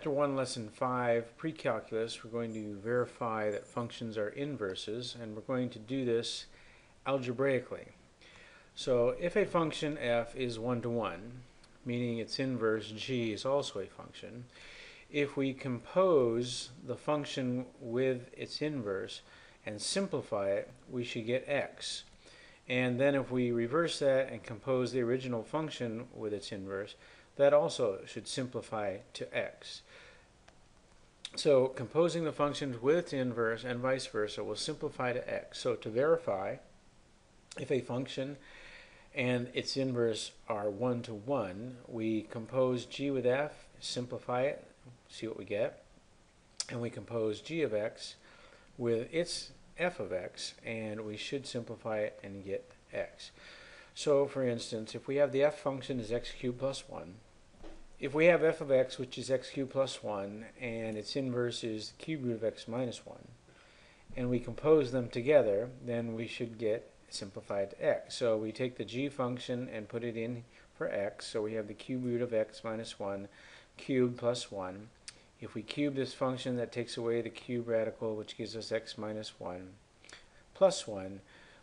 Chapter 1, Lesson 5, Pre-Calculus, we're going to verify that functions are inverses, and we're going to do this algebraically. So if a function f is 1-to-1, meaning its inverse g is also a function, if we compose the function with its inverse and simplify it, we should get x. And then if we reverse that and compose the original function with its inverse, that also should simplify to x. So composing the functions with its inverse and vice versa will simplify to x. So to verify if a function and its inverse are 1-to-1, we compose g with f, simplify it, see what we get, and we compose g of x with its f of x, and we should simplify it and get x. So for instance, if we have the f function is x cubed plus 1, if we have f of x, which is x cubed plus 1, and its inverse is the cube root of x minus 1, and we compose them together, then we should get simplified to x. So we take the g function and put it in for x, so we have the cube root of x minus 1 cubed plus 1. If we cube this function, that takes away the cube radical, which gives us x minus 1 plus 1,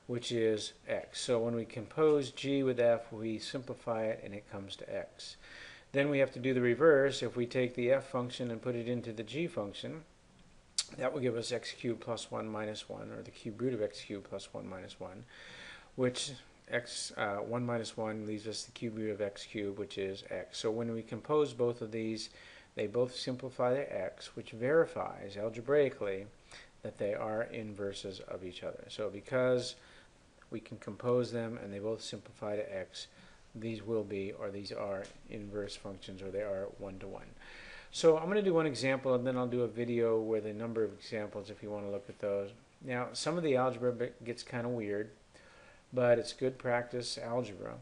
which is x. So when we compose g with f, we simplify it and it comes to x. Then we have to do the reverse. If we take the f function and put it into the g function, that will give us x cubed plus 1 minus 1, or the cube root of x cubed plus 1 minus 1, which 1 minus 1 leaves us the cube root of x cubed, which is x. So when we compose both of these, they both simplify to x, which verifies algebraically that they are inverses of each other. So because we can compose them and they both simplify to x, these will be, or these are, inverse functions, or they are 1-to-1. So I'm going to do one example, and then I'll do a video with a number of examples if you want to look at those. Now, some of the algebra gets kind of weird, but it's good practice algebra.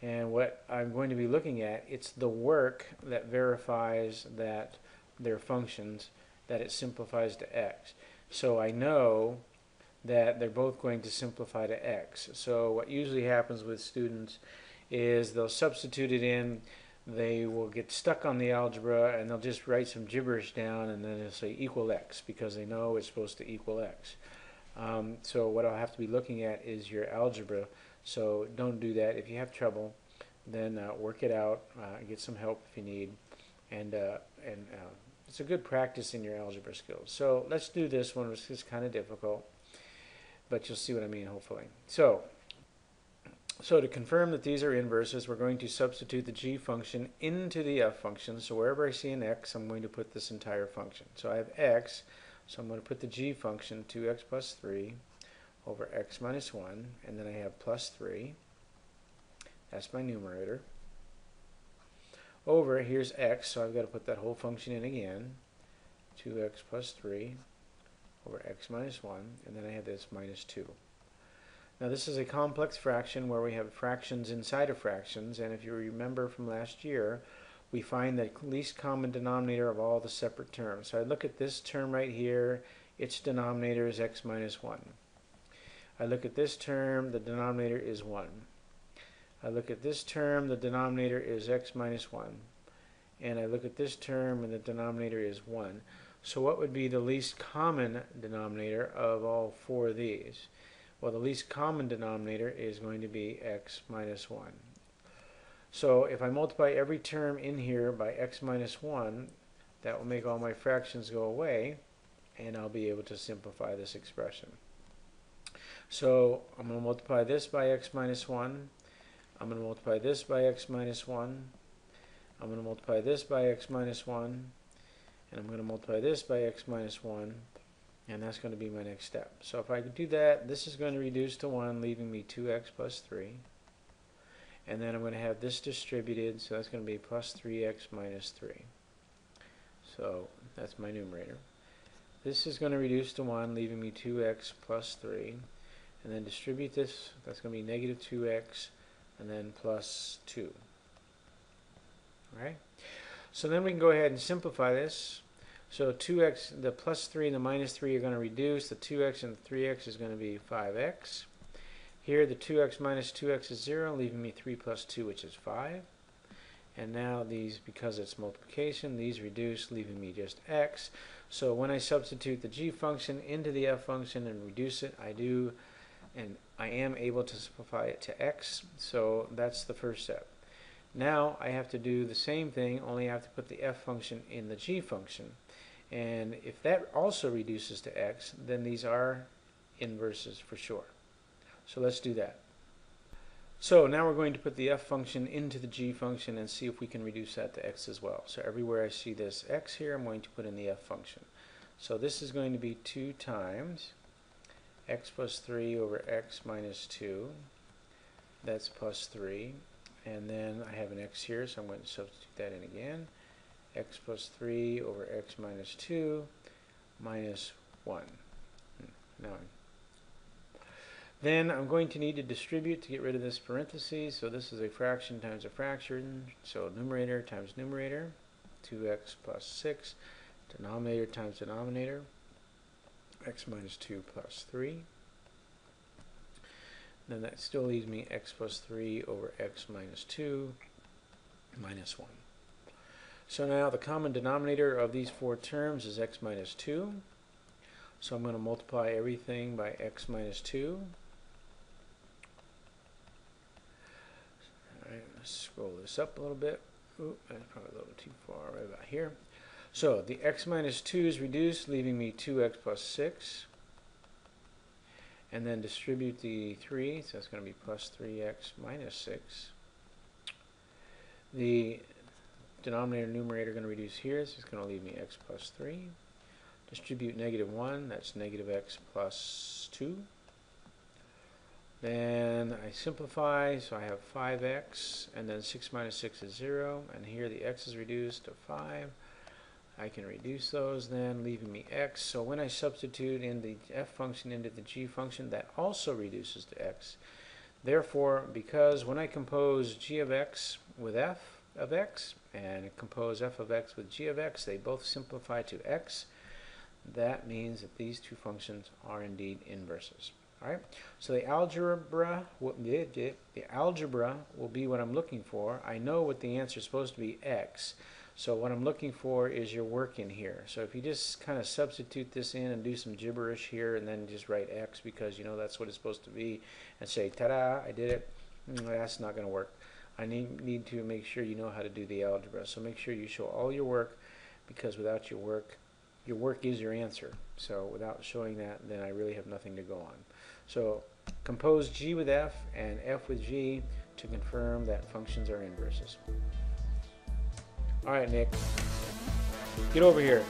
And what I'm going to be looking at, it's the work that verifies that they're functions, that it simplifies to x. So I know that they're both going to simplify to x. So what usually happens with students is they'll substitute it in, they will get stuck on the algebra, and they'll just write some gibberish down, and then they'll say equal x, because they know it's supposed to equal x. So what I'll have to be looking at is your algebra, so don't do that. If you have trouble, then work it out, get some help if you need, and it's a good practice in your algebra skills. So let's do this one, which is kind of difficult, but you'll see what I mean, hopefully. So to confirm that these are inverses, we're going to substitute the g function into the f function. So wherever I see an x, I'm going to put this entire function. So I have x, so I'm going to put the g function 2x plus 3 over x minus 1, and then I have plus 3. That's my numerator. Over, here's x, so I've got to put that whole function in again. 2x plus 3 over x minus 1, and then I have this minus 2. Now this is a complex fraction where we have fractions inside of fractions, and if you remember from last year, we find the least common denominator of all the separate terms. So I look at this term right here, its denominator is x minus 1. I look at this term, the denominator is 1. I look at this term, the denominator is x minus 1. And I look at this term, and the denominator is 1. So what would be the least common denominator of all four of these? Well, the least common denominator is going to be x minus 1. So if I multiply every term in here by x minus 1, that will make all my fractions go away, and I'll be able to simplify this expression. So I'm going to multiply this by x minus 1. I'm going to multiply this by x minus 1. I'm going to multiply this by x minus 1. And I'm going to multiply this by x minus 1. And that's going to be my next step. So if I could do that, this is going to reduce to 1, leaving me 2x plus 3. And then I'm going to have this distributed, so that's going to be plus 3x minus 3. So that's my numerator. This is going to reduce to 1, leaving me 2x plus 3. And then distribute this, that's going to be negative 2x, and then plus 2. Alright? So then we can go ahead and simplify this. So 2x, the plus 3 and the minus 3 are going to reduce. The 2x and the 3x is going to be 5x. Here the 2x minus 2x is 0, leaving me 3 plus 2, which is 5. And now these, because it's multiplication, these reduce, leaving me just x. So when I substitute the g function into the f function and reduce it, I do, and I am able to simplify it to x. So that's the first step. Now I have to do the same thing, only I have to put the f function in the g function. And if that also reduces to x, then these are inverses for sure. So let's do that. So now we're going to put the f function into the g function and see if we can reduce that to x as well. So everywhere I see this x here, I'm going to put in the f function. So this is going to be 2 times x plus 3 over x minus 2. That's plus 3. And then I have an x here, so I'm going to substitute that in again. X plus 3 over x minus 2 minus 1. Then I'm going to need to distribute to get rid of this parentheses. So this is a fraction times a fraction. So numerator times numerator, 2x plus 6. Denominator times denominator, x minus 2 plus 3. Then that still leaves me x plus 3 over x minus 2 minus 1. So now the common denominator of these 4 terms is x minus 2. So I'm going to multiply everything by x minus 2. Alright, let's scroll this up a little bit. Oop, that's probably a little too far, right about here. So the x minus 2 is reduced, leaving me 2x plus 6. And then distribute the 3, so that's going to be plus 3x minus 6. The denominator and numerator are going to reduce here, so it's going to leave me x plus 3. Distribute negative 1, that's negative x plus 2. Then I simplify, so I have 5x, and then 6 minus 6 is 0, and here the x is reduced to 5. I can reduce those then, leaving me x. So when I substitute in the f function into the g function, that also reduces to x. Therefore, because when I compose g of x with f of x and compose f of x with g of x, they both simplify to x. That means that these two functions are indeed inverses. All right. So the algebra will be what I'm looking for. I know what the answer is supposed to be, x. So what I'm looking for is your work in here. So if you just kind of substitute this in and do some gibberish here and then just write x because you know that's what it's supposed to be and say, ta-da, I did it, that's not going to work. I need to make sure you know how to do the algebra. So make sure you show all your work, because without your work is your answer. So without showing that, then I really have nothing to go on. So compose g with f and f with g to confirm that functions are inverses. All right, Nick, get over here.